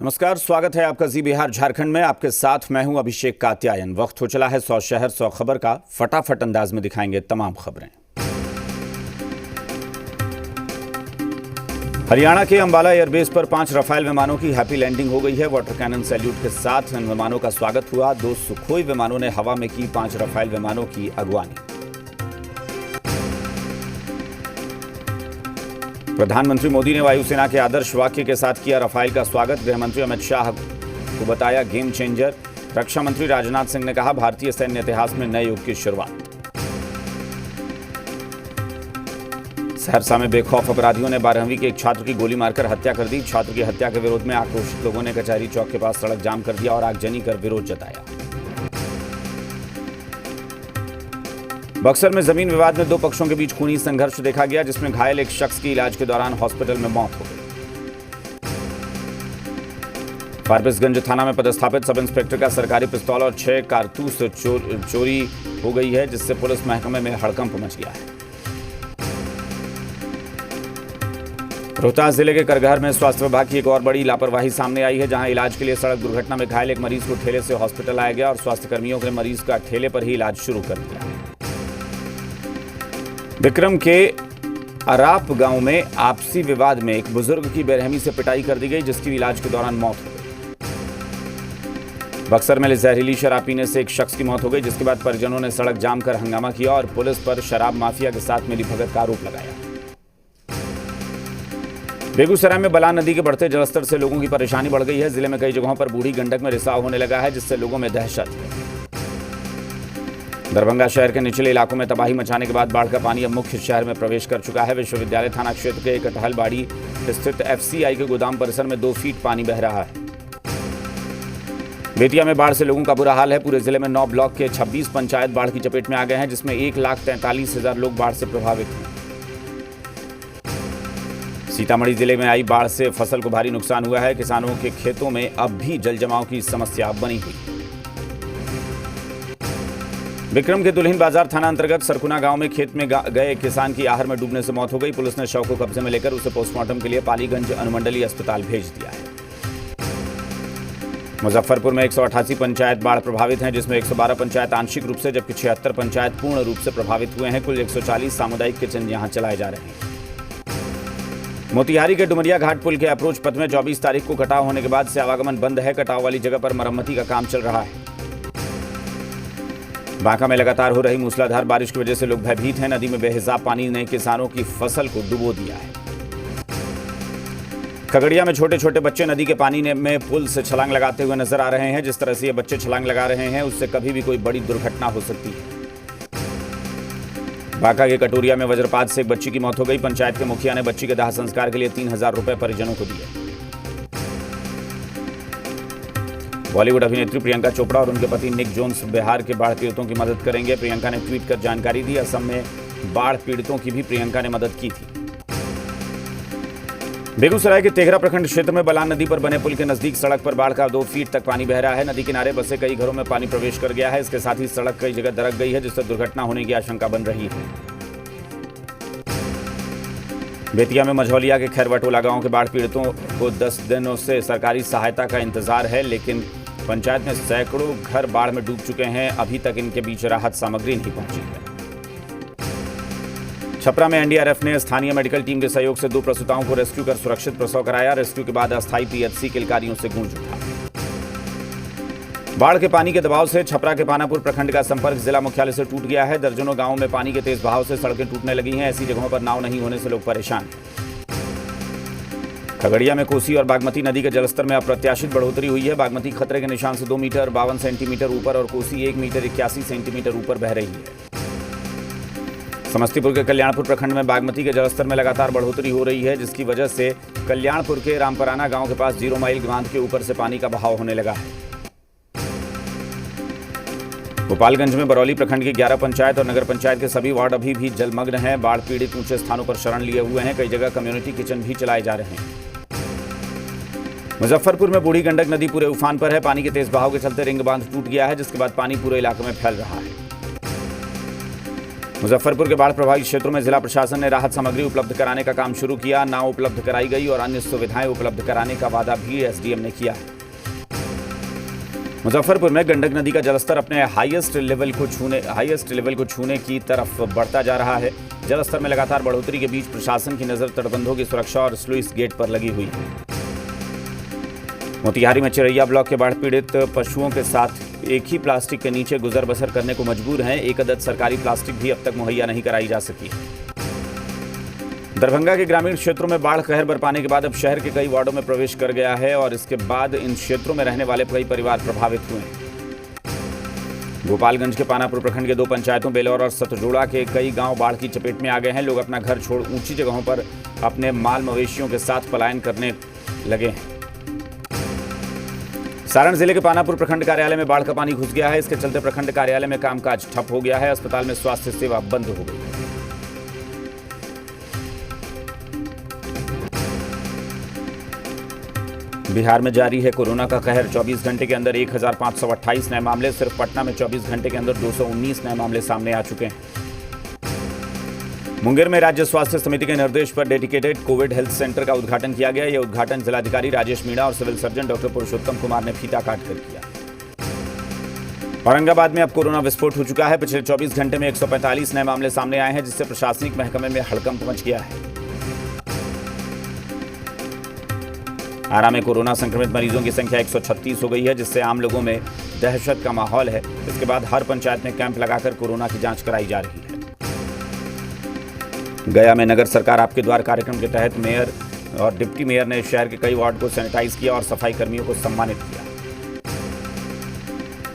नमस्कार, स्वागत है आपका जी बिहार झारखंड में। आपके साथ मैं हूं अभिषेक कात्यायन। वक्त हो चला है 100 शहर 100 खबर का। फटाफट अंदाज में दिखाएंगे तमाम खबरें। हरियाणा के अंबाला एयरबेस पर 5 रफाल विमानों की हैप्पी लैंडिंग हो गई है। वाटर कैनन सैल्यूट के साथ इन विमानों का स्वागत हुआ। 2 सुखोई विमानों ने हवा में की 5 रफाल विमानों की अगवानी। प्रधानमंत्री मोदी ने वायुसेना के आदर्श वाक्य के साथ किया रफाल का स्वागत। गृहमंत्री अमित शाह को बताया गेम चेंजर। रक्षा मंत्री राजनाथ सिंह ने कहा भारतीय सैन्य इतिहास में नए युग की शुरुआत। सहरसा में बेखौफ अपराधियों ने 12वीं के एक छात्र की गोली मारकर हत्या कर दी। छात्र की हत्या के विरोध में आक्रोशित लोगों ने कचहरी चौक के पास सड़क जाम कर दिया और आगजनी कर विरोध जताया। बक्सर में जमीन विवाद में 2 पक्षों के बीच खूनी संघर्ष देखा गया, जिसमें घायल एक शख्स की इलाज के दौरान हॉस्पिटल में मौत हो गई। फारबिसगंज थाना में पदस्थापित सब इंस्पेक्टर का सरकारी पिस्तौल और 6 कारतूस चोरी हो गई है, जिससे पुलिस महकमे में हड़कंप मच गया है। रोहतास जिले के करगहर में स्वास्थ्य विभाग की एक और बड़ी लापरवाही सामने आई है, जहां इलाज के लिए सड़क दुर्घटना में घायल एक मरीज को ठेले से हॉस्पिटल लाया गया और स्वास्थ्य कर्मियों ने मरीज का ठेले पर ही इलाज शुरू कर दिया। विक्रम के अराप गांव में आपसी विवाद में एक बुजुर्ग की बेरहमी से पिटाई कर दी गई, जिसकी इलाज के दौरान मौत हो गई। बक्सर में जहरीली शराब पीने से एक शख्स की मौत हो गई, जिसके बाद परिजनों ने सड़क जाम कर हंगामा किया और पुलिस पर शराब माफिया के साथ मिलीभगत का आरोप लगाया। बेगूसराय में बलान नदी के बढ़ते जलस्तर से लोगों की परेशानी बढ़ गई है। जिले में कई जगहों पर बूढ़ी गंडक में रिसाव होने लगा है, जिससे लोगों में दहशत है। दरभंगा शहर के निचले इलाकों में तबाही मचाने के बाद बाढ़ का पानी अब मुख्य शहर में प्रवेश कर चुका है। विश्वविद्यालय थाना क्षेत्र के कटहलबाड़ी स्थित FCI के गोदाम परिसर में 2 फीट पानी बह रहा है। बेतिया में बाढ़ से लोगों का बुरा हाल है। पूरे जिले में 9 ब्लॉक के 26 पंचायत बाढ़ की चपेट में आ गए हैं, जिसमें 1,43,000 लोग बाढ़ से प्रभावित हैं। सीतामढ़ी जिले में आई बाढ़ से फसल को भारी नुकसान हुआ है। किसानों के खेतों में अब भी जल जमाव की समस्या बनी हुई है। विक्रम के दुल्हिन बाजार थाना अंतर्गत सरकुना गांव में खेत में गए किसान की आहर में डूबने से मौत हो गई। पुलिस ने शव को कब्जे में लेकर उसे पोस्टमार्टम के लिए पालीगंज अनुमंडलीय अस्पताल भेज दिया है। मुजफ्फरपुर में 188 पंचायत बाढ़ प्रभावित हैं, जिसमें 112 पंचायत आंशिक रूप से जबकि 76 पंचायत पूर्ण रूप से प्रभावित हुए हैं। कुल 140 सामुदायिक किचन यहां चलाए जा रहे हैं। मोतिहारी के डुमरिया घाट पुल के अप्रोच पथ में 24 तारीख को कटाव होने के बाद से आवागमन बंद है। कटाव वाली जगह पर मरम्मती का काम चल रहा है। बांका में लगातार हो रही मूसलाधार बारिश की वजह से लोग भयभीत हैं। नदी में बेहिसाब पानी ने किसानों की फसल को डुबो दिया है। खगड़िया में छोटे छोटे बच्चे नदी के पानी में पुल से छलांग लगाते हुए नजर आ रहे हैं। जिस तरह से ये बच्चे छलांग लगा रहे हैं, उससे कभी भी कोई बड़ी दुर्घटना हो सकती है। बांका के कटोरिया में वज्रपात से एक बच्ची की मौत हो गई। पंचायत के मुखिया ने बच्ची के दाह संस्कार के लिए 3,000 रुपए परिजनों को दिए। बॉलीवुड अभिनेत्री प्रियंका चोपड़ा और उनके पति निक जोन्स बिहार के बाढ़ पीड़ितों की मदद करेंगे। प्रियंका ने ट्वीट कर जानकारी दी। असम में बाढ़ पीड़ितों की भी प्रियंका ने मदद की थी। बेगूसराय के तेघरा प्रखंड क्षेत्र में बलान नदी पर बने पुल के नजदीक सड़क पर बाढ़ का 2 फीट तक पानी बह रहा है। नदी किनारे बसे कई घरों में पानी प्रवेश कर गया है। इसके साथ ही सड़क कई जगह दरक गई है, जिससे दुर्घटना होने की आशंका बन रही है। बेतिया में मझौलिया के खैरवटोला गांव के बाढ़ पीड़ितों को 10 दिनों से सरकारी सहायता का इंतजार है, लेकिन पंचायत में सैकड़ों घर बाढ़ में डूब चुके हैं। अभी तक इनके बीच राहत सामग्री नहीं पहुंची है। छपरा में NDRF ने स्थानीय मेडिकल टीम के सहयोग से 2 प्रसूताओं को रेस्क्यू कर सुरक्षित प्रसव कराया। रेस्क्यू के बाद अस्थायी PHC किलकारियों से गूंज उठा। बाढ़ के पानी के दबाव से छपरा के पानापुर प्रखंड का संपर्क जिला मुख्यालय से टूट गया है। दर्जनों गांवों में पानी के तेज बहाव से सड़कें टूटने लगी हैं। ऐसी जगहों पर नाव नहीं होने से लोग परेशान हैं। खगड़िया में कोसी और बागमती नदी के जलस्तर में अप्रत्याशित बढ़ोतरी हुई है। बागमती खतरे के निशान से 2 मीटर 52 सेंटीमीटर ऊपर और कोसी 1 मीटर 81 सेंटीमीटर ऊपर बह रही है। समस्तीपुर के कल्याणपुर प्रखंड में बागमती के जलस्तर में लगातार बढ़ोतरी हो रही है, जिसकी वजह से कल्याणपुर के रामपराना गांव के पास 0 माइल बांध के ऊपर से पानी का बहाव होने लगा है। गोपालगंज में बरौली प्रखंड की 11 पंचायत और नगर पंचायत के सभी वार्ड अभी भी जलमग्न हैं। बाढ़ पीड़ित ऊंचे स्थानों पर शरण लिए हुए हैं। कई जगह कम्युनिटी किचन भी चलाए जा रहे हैं। मुजफ्फरपुर में बूढ़ी गंडक नदी पूरे उफान पर है। पानी के तेज बहाव के चलते रिंग बांध टूट गया है, जिसके बाद पानी पूरे इलाके में फैल रहा है। मुजफ्फरपुर के बाढ़ प्रभावित क्षेत्रों में जिला प्रशासन ने राहत सामग्री उपलब्ध कराने का काम शुरू किया। नाव उपलब्ध कराई गई और अन्य सुविधाएं उपलब्ध कराने का वादा भी एसडीएम ने किया है। मुजफ्फरपुर में गंडक नदी का जलस्तर अपने हाईएस्ट लेवल को छूने की तरफ बढ़ता जा रहा है। जलस्तर में लगातार बढ़ोतरी के बीच प्रशासन की नजर तटबंधों की सुरक्षा और स्लुइस गेट पर लगी हुई है। मोतिहारी में चिरैया ब्लॉक के बाढ़ पीड़ित पशुओं के साथ एक ही प्लास्टिक के नीचे गुजर बसर करने को मजबूर हैं। एक अदद सरकारी प्लास्टिक भी अब तक मुहैया नहीं कराई जा सकी। दरभंगा के ग्रामीण क्षेत्रों में बाढ़ कहर बरपाने के बाद अब शहर के कई वार्डों में प्रवेश कर गया है और इसके बाद इन क्षेत्रों में रहने वाले कई परिवार प्रभावित हुए हैं। गोपालगंज के पानापुर प्रखंड के 2 पंचायतों बेलौर और सतजोड़ा के कई गांव बाढ़ की चपेट में आ गए हैं। लोग अपना घर छोड़ ऊंची जगहों पर अपने माल मवेशियों के साथ पलायन करने लगे हैं। सारण जिले के पानापुर प्रखंड कार्यालय में बाढ़ का पानी घुस गया है। इसके चलते प्रखंड कार्यालय में कामकाज ठप हो गया है। अस्पताल में स्वास्थ्य सेवा बंद हो गई। बिहार में जारी है कोरोना का कहर। 24 घंटे के अंदर 1528 नए मामले। सिर्फ पटना में 24 घंटे के अंदर 219 नए मामले सामने आ चुके हैं। मुंगेर में राज्य स्वास्थ्य समिति के निर्देश पर डेडिकेटेड कोविड हेल्थ सेंटर का उद्घाटन किया गया। यह उद्घाटन जिलाधिकारी राजेश मीणा और सिविल सर्जन डॉक्टर पुरुषोत्तम कुमार ने फीता काटकर किया। औरंगाबाद में अब कोरोना विस्फोट हो चुका है। पिछले 24 घंटे में 145 नए मामले सामने आए हैं, जिससे प्रशासनिक महकमे में हड़कंप मच गया है। आरा में कोरोना संक्रमित मरीजों की संख्या 136 हो गई है, जिससे आम लोगों में दहशत का माहौल है। इसके बाद हर पंचायत में कैंप लगाकर कोरोना की जांच कराई जा रही है। गया में नगर सरकार आपके द्वार कार्यक्रम के तहत मेयर और डिप्टी मेयर ने शहर के कई वार्ड को सैनिटाइज किया और सफाई कर्मियों को सम्मानित किया।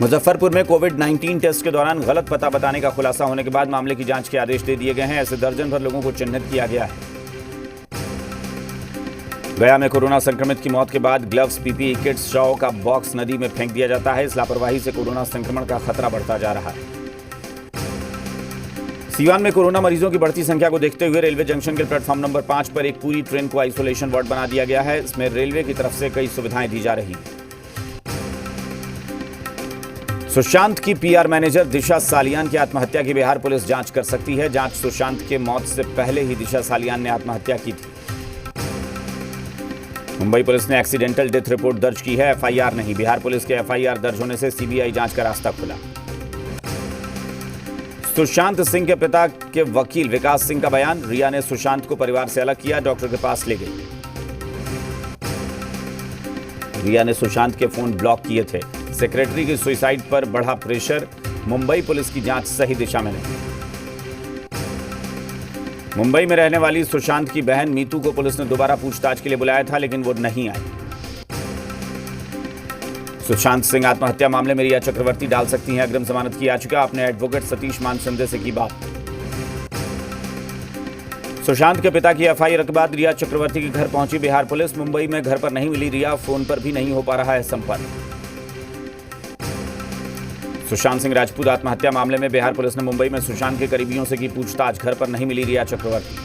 मुजफ्फरपुर में कोविड-19 टेस्ट के दौरान गलत पता बताने का खुलासा होने के बाद मामले की जांच के आदेश दे दिए गए हैं। ऐसे दर्जन भर लोगों को चिन्हित किया गया है। गया में कोरोना संक्रमित की मौत के बाद ग्लव्स, पीपीई किट्स, शव का बॉक्स नदी में फेंक दिया जाता है। इस लापरवाही से कोरोना संक्रमण का खतरा बढ़ता जा रहा है। सीवान में कोरोना मरीजों की बढ़ती संख्या को देखते हुए रेलवे जंक्शन के प्लेटफॉर्म नंबर 5 पर एक पूरी ट्रेन को आइसोलेशन वार्ड बना दिया गया है। इसमें रेलवे की तरफ से कई सुविधाएं दी जा रही हैं। सुशांत की पीआर मैनेजर दिशा सालियान की आत्महत्या की बिहार पुलिस जांच कर सकती है। जांच सुशांत के मौत से पहले ही दिशा सालियान ने आत्महत्या की थी। मुंबई पुलिस ने एक्सीडेंटल डेथ रिपोर्ट दर्ज की है, एफआईआर नहीं। बिहार पुलिस के एफआईआर दर्ज होने से सीबीआई जांच का रास्ता खुला। सुशांत सिंह के पिता के वकील विकास सिंह का बयान। रिया ने सुशांत को परिवार से अलग किया, डॉक्टर के पास ले गई। रिया ने सुशांत के फोन ब्लॉक किए थे। सेक्रेटरी की सुसाइड पर बढ़ा प्रेशर। मुंबई पुलिस की जांच सही दिशा में नहीं। मुंबई में रहने वाली सुशांत की बहन मीतू को पुलिस ने दोबारा पूछताछ के लिए बुलाया था, लेकिन वो नहीं आई। सुशांत सिंह आत्महत्या मामले में रिया चक्रवर्ती डाल सकती हैं अग्रिम जमानत की याचिका। अपने एडवोकेट सतीश मानसिंदे से की बात। सुशांत के पिता की एफआईआर के बाद रिया चक्रवर्ती के घर पहुंची बिहार पुलिस। मुंबई में घर पर नहीं मिली रिया, फोन पर भी नहीं हो पा रहा है संपर्क। सुशांत सिंह राजपूत आत्महत्या मामले में बिहार पुलिस ने मुंबई में सुशांत के करीबियों से की पूछताछ। घर पर नहीं मिली रिया चक्रवर्ती।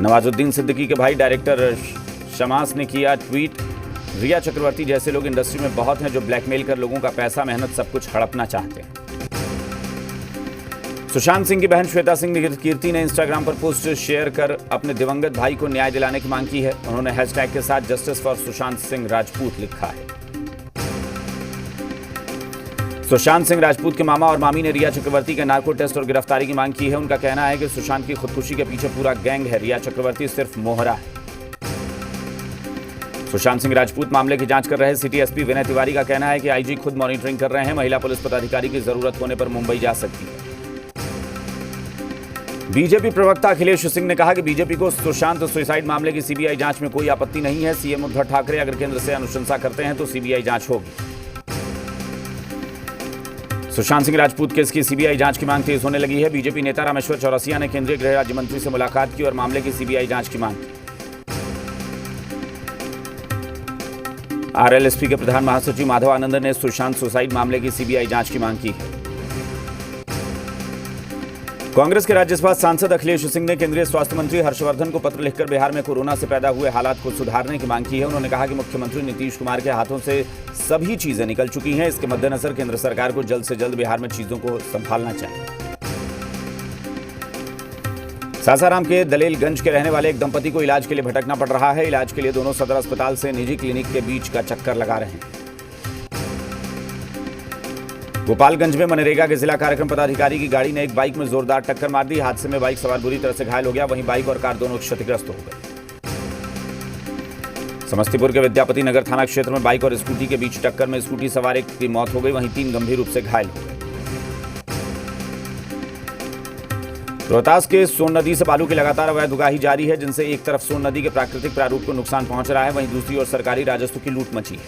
नवाजुद्दीन सिद्दीकी के भाई डायरेक्टर शमास ने किया ट्वीट। रिया चक्रवर्ती जैसे लोग इंडस्ट्री में बहुत हैं जो ब्लैकमेल कर लोगों का पैसा, मेहनत सब कुछ हड़पना चाहते हैं। सुशांत सिंह की बहन श्वेता सिंह कीर्ति ने इंस्टाग्राम पर पोस्ट शेयर कर अपने दिवंगत भाई को न्याय दिलाने की मांग की है। उन्होंने हैशटैग के साथ जस्टिस फॉर सुशांत सिंह राजपूत लिखा है। सुशांत सिंह राजपूत के मामा और मामी ने रिया चक्रवर्ती के नार्को टेस्ट और गिरफ्तारी की मांग की है। उनका कहना है कि सुशांत की खुदकुशी के पीछे पूरा गैंग है। रिया चक्रवर्ती सिर्फ मोहरा है। सुशांत सिंह राजपूत मामले की जांच कर रहे सिटी एसपी विनय तिवारी का कहना है कि आईजी खुद मॉनिटरिंग कर रहे हैं। महिला पुलिस पदाधिकारी की जरूरत होने पर मुंबई जा सकती है। बीजेपी प्रवक्ता अखिलेश सिंह ने कहा कि बीजेपी को सुशांत सुसाइड मामले की सीबीआई जांच में कोई आपत्ति नहीं है। सीएम उद्धव ठाकरे अगर केंद्र से अनुशंसा करते हैं तो सीबीआई जांच होगी। सुशांत सिंह राजपूत केस की सीबीआई जांच की मांग तेज होने लगी है। बीजेपी नेता रामेश्वर चौरसिया ने केंद्रीय गृह राज्य मंत्री से मुलाकात की और मामले की सीबीआई जांच की मांग की। आरएलएसपी के प्रधान महासचिव माधव आनंद ने सुशांत सुसाइड मामले की सीबीआई जांच की मांग की है। कांग्रेस के राज्यसभा सांसद अखिलेश सिंह ने केंद्रीय स्वास्थ्य मंत्री हर्षवर्धन को पत्र लिखकर बिहार में कोरोना से पैदा हुए हालात को सुधारने की मांग की है। उन्होंने कहा कि मुख्यमंत्री नीतीश कुमार के हाथों से सभी चीजें निकल चुकी हैं। इसके मद्देनजर केंद्र सरकार को जल्द से जल्द बिहार में चीजों को संभालना चाहिए। सासाराम के दलेलगंज के रहने वाले एक दंपति को इलाज के लिए भटकना पड़ रहा है। इलाज के लिए दोनों सदर अस्पताल से निजी क्लिनिक के बीच का चक्कर लगा रहे हैं। गोपालगंज में मनरेगा के जिला कार्यक्रम पदाधिकारी की गाड़ी ने एक बाइक में जोरदार टक्कर मार दी। हादसे में बाइक सवार बुरी तरह से घायल हो गया, वहीं बाइक और कार दोनों क्षतिग्रस्त हो गए। समस्तीपुर के विद्यापति नगर थाना क्षेत्र में बाइक और स्कूटी के बीच टक्कर में स्कूटी सवार एक की मौत हो गई, वहीं 3 गंभीर रूप से घायल हो गए। रोहतास के सोन नदी से बालू की लगातार अवैध उगाही जारी है, जिनसे एक तरफ सोन नदी के प्राकृतिक प्रारूप को नुकसान पहुंच रहा है, वहीं दूसरी ओर सरकारी राजस्व की लूट मची है।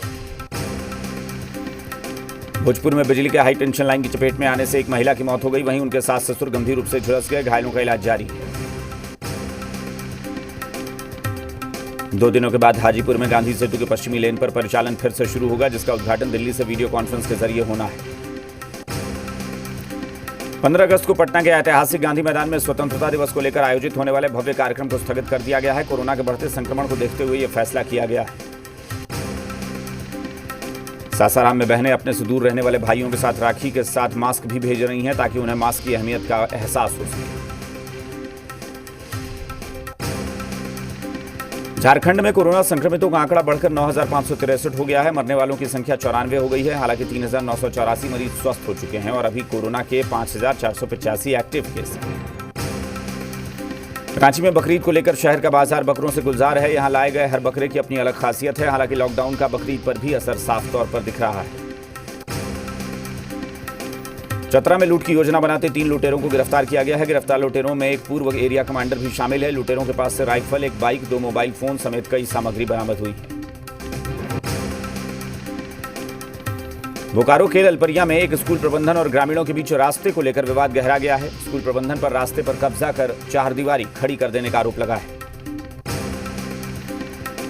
भोजपुर में बिजली के हाई टेंशन लाइन की चपेट में आने से एक महिला की मौत हो गई, वहीं उनके सास ससुर गंभीर रूप से झुलस गए। घायलों का इलाज जारी है। 2 दिनों के बाद हाजीपुर में गांधी सेतु के पश्चिमी लेन पर परिचालन फिर से शुरू होगा, जिसका उद्घाटन दिल्ली से वीडियो कॉन्फ्रेंस के जरिए होना है। 15 अगस्त को पटना के ऐतिहासिक गांधी मैदान में स्वतंत्रता दिवस को लेकर आयोजित होने वाले भव्य कार्यक्रम को स्थगित कर दिया गया है। कोरोना के बढ़ते संक्रमण को देखते हुए यह फैसला किया गया है। सासाराम में बहनें अपने से दूर रहने वाले भाइयों के साथ राखी के साथ मास्क भी भेज रही हैं, ताकि उन्हें मास्क की अहमियत का एहसास हो सके। झारखंड में कोरोना संक्रमितों का आंकड़ा बढ़कर 9,563 हो गया है। मरने वालों की संख्या 94 हो गई है। हालांकि 3,984 मरीज स्वस्थ हो चुके हैं और अभी कोरोना के 5,485 एक्टिव केस हैं। रांची में बकरीद को लेकर शहर का बाजार बकरों से गुलजार है। यहां लाए गए हर बकरे की अपनी अलग खासियत है। हालांकि लॉकडाउन का बकरीद पर भी असर साफ तौर पर दिख रहा है। चतरा में लूट की योजना बनाते 3 लुटेरों को गिरफ्तार किया गया है। गिरफ्तार लुटेरों में एक पूर्व एरिया कमांडर भी शामिल है। लुटेरों के पास से राइफल, एक बाइक, 2 मोबाइल फोन समेत कई सामग्री बरामद हुई है। बोकारो के ललपरिया में एक स्कूल प्रबंधन और ग्रामीणों के बीच रास्ते को लेकर विवाद गहरा गया है। स्कूल प्रबंधन पर रास्ते पर कब्जा कर चारदीवारी खड़ी कर देने का आरोप लगा है।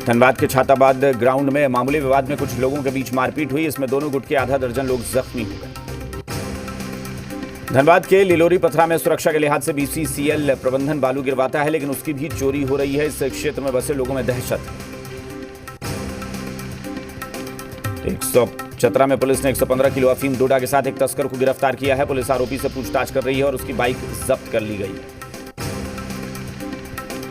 धनबाद के छाताबाद ग्राउंड में मामूली विवाद में कुछ लोगों के बीच मारपीट हुई। इसमें दोनों गुट के आधा दर्जन लोग जख्मी हो गए। धनबाद के लिलोरी पथरा में सुरक्षा के लिहाज से BCCL प्रबंधन बालू गिरवाता है, लेकिन उसकी भी चोरी हो रही है। इस क्षेत्र में बसे लोगों में दहशत है। चतरा में पुलिस ने 115 किलो अफीम डोडा के साथ एक तस्कर को गिरफ्तार किया है। पुलिस आरोपी से पूछताछ कर रही है और उसकी बाइक जब्त कर ली गई है।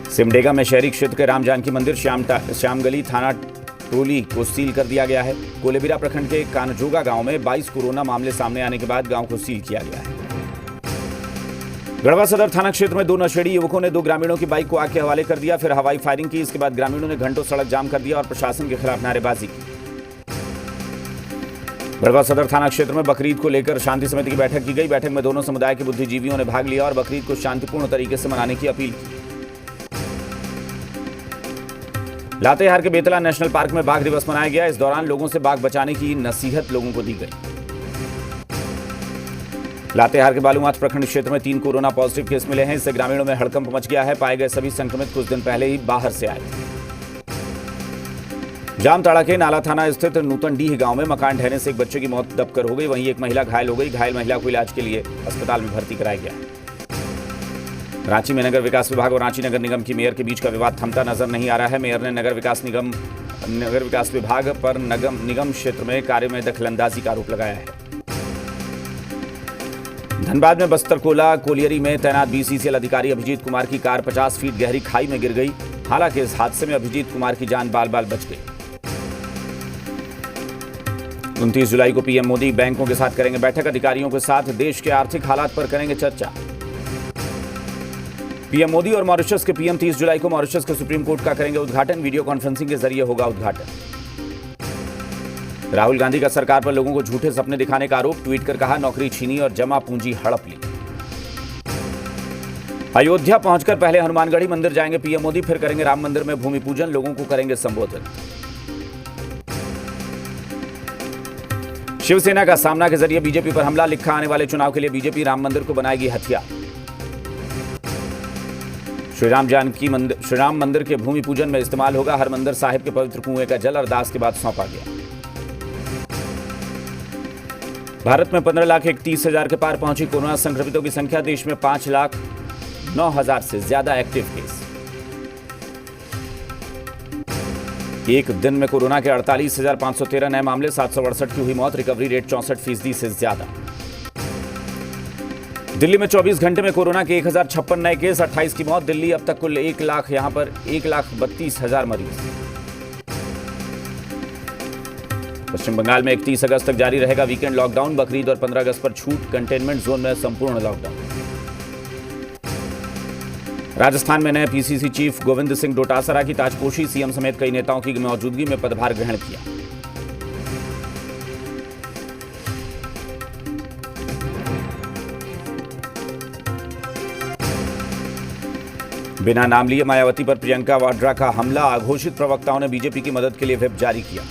सिमडेगा में शहरी क्षेत्र के राम जानकी मंदिर श्यामगली थाना टोली को सील कर दिया गया है। कोलेबिरा प्रखंड के कानजोगा गांव में 22 कोरोना मामले सामने आने के बाद गांव को सील किया गया है। गढ़वा सदर थाना क्षेत्र में 2 नशेड़ी युवकों ने 2 ग्रामीणों की बाइक को आग के हवाले कर दिया, फिर हवाई फायरिंग की। इसके बाद ग्रामीणों ने घंटों सड़क जाम कर दिया और प्रशासन के खिलाफ नारेबाजी की। गढ़वा सदर थाना क्षेत्र में बकरीद को लेकर शांति समिति की बैठक की गई। बैठक में दोनों समुदाय के बुद्धिजीवियों ने भाग लिया और बकरीद को शांतिपूर्ण तरीके से मनाने की अपील की। लातेहार के बेतला नेशनल पार्क में बाघ दिवस मनाया गया। इस दौरान लोगों से बाघ बचाने की नसीहत लोगों को दी गई। लातेहार के बालूमाथ प्रखंड क्षेत्र में 3 कोरोना पॉजिटिव केस मिले हैं। इससे ग्रामीणों में हड़कंप मच गया है। पाए गए सभी संक्रमित कुछ दिन पहले ही बाहर से आए थे। जामताड़ा के नाला थाना स्थित नूतनडीह गांव में मकान ढहने से एक बच्चे की मौत दबकर हो गई, वहीं एक महिला घायल हो गई। घायल महिला को इलाज के लिए अस्पताल में भर्ती कराया गया है। रांची में नगर विकास विभाग और रांची नगर निगम की मेयर के बीच का विवाद थमता नजर नहीं आ रहा है। मेयर ने नगर विकास विभाग पर निगम क्षेत्र में कार्य में दखलंदाजी का आरोप लगाया है। धनबाद में बस्तर कोला कोलियरी में तैनात BCCL अधिकारी अभिजीत कुमार की कार 50 फीट गहरी खाई में गिर गई। हालांकि इस हादसे में अभिजीत कुमार की जान बाल बाल बच गई। 29 जुलाई को PM मोदी बैंकों के साथ करेंगे बैठक। अधिकारियों के साथ देश के आर्थिक हालात पर करेंगे चर्चा। PM मोदी और मॉरिशस के PM 30 जुलाई को मॉरिशस के सुप्रीम कोर्ट का करेंगे उद्घाटन। वीडियो कॉन्फ्रेंसिंग के जरिए होगा उद्घाटन। राहुल गांधी का सरकार पर लोगों को झूठे सपने दिखाने का आरोप। ट्वीट कर कहा, नौकरी छीनी और जमा पूंजी हड़प ली। अयोध्या पहुंचकर पहले हनुमानगढ़ी मंदिर जाएंगे PM मोदी, फिर करेंगे राम मंदिर में भूमि पूजन। लोगों को करेंगे संबोधित। शिवसेना का सामना के जरिए बीजेपी पर हमला। लिखा, आने वाले चुनाव के लिए बीजेपी राम मंदिर को बनाएगी हथियार। श्री राम मंदिर के भूमि पूजन में इस्तेमाल होगा हरमंदिर साहिब के पवित्र कुएं का जल। अरदास के बाद सौंपा गया। भारत में 15,31,000 के पार पहुंची कोरोना संक्रमितों की संख्या। देश में 5,09,000 से ज्यादा एक्टिव केस। एक दिन में कोरोना के 48,513 नए मामले, 768 की हुई मौत। रिकवरी रेट 64% से ज्यादा। दिल्ली में 24 घंटे में कोरोना के 1,056 नए केस, 28 की मौत। दिल्ली अब तक कुल 1 लाख, यहां पर 1,32,000 मरीज। पश्चिम बंगाल में 31 अगस्त तक जारी रहेगा वीकेंड लॉकडाउन। बकरीद और 15 अगस्त पर छूट। कंटेनमेंट जोन में संपूर्ण लॉकडाउन। राजस्थान में नए पीसीसी चीफ गोविंद सिंह डोटासरा की ताजपोशी। सीएम समेत कई नेताओं की मौजूदगी में पदभार ग्रहण किया। बिना नाम लिए मायावती पर प्रियंका वाड्रा का हमला। अघोषित प्रवक्ताओं ने बीजेपी की मदद के लिए व्हिप जारी किया।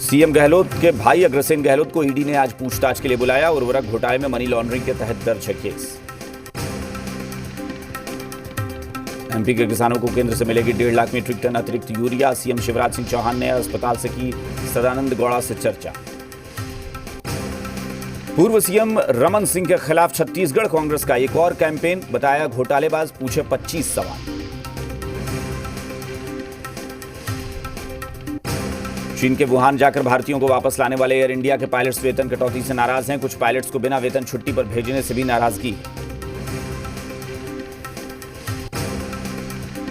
सीएम गहलोत के भाई अग्रसेन गहलोत को ईडी ने आज पूछताछ के लिए बुलाया। उर्वरक घोटाले में मनी लॉन्ड्रिंग के तहत दर्ज है केस। एमपी के किसानों को केंद्र से मिलेगी 1.5 लाख मीट्रिक टन अतिरिक्त यूरिया। सीएम शिवराज सिंह चौहान ने अस्पताल से की सदानंद गौड़ा से चर्चा। पूर्व सीएम रमन सिंह के खिलाफ छत्तीसगढ़ कांग्रेस का एक और कैंपेन। बताया घोटालेबाज, पूछे 25 सवाल। चीन के वुहान जाकर भारतीयों को वापस लाने वाले एयर इंडिया के पायलट्स वेतन कटौती से नाराज हैं। कुछ पायलट्स को बिना वेतन छुट्टी पर भेजने से भी नाराजगी है।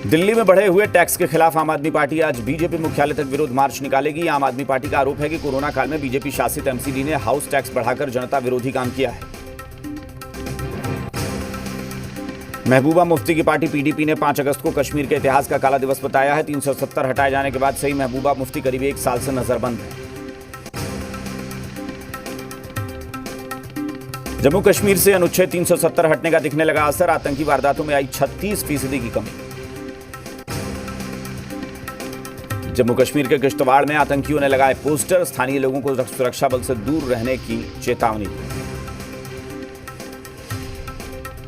दिल्ली में बढ़े हुए टैक्स के खिलाफ आम आदमी पार्टी आज बीजेपी मुख्यालय तक विरोध मार्च निकालेगी। आम आदमी पार्टी का आरोप है कि कोरोना काल में बीजेपी शासित एमसीडी ने हाउस टैक्स बढ़ाकर जनता विरोधी काम किया है। महबूबा मुफ्ती की पार्टी पीडीपी ने 5 अगस्त को कश्मीर के इतिहास का काला दिवस बताया है। 370 हटाए जाने के बाद से ही महबूबा मुफ्ती करीब 1 साल से नजरबंद है। जम्मू कश्मीर से अनुच्छेद 370 हटने का दिखने लगा असर। आतंकी वारदातों में आई 36% की कमी। जम्मू कश्मीर के किश्तवाड़ में आतंकियों ने लगाए पोस्टर। स्थानीय लोगों को सुरक्षा बल से दूर रहने की चेतावनी दी।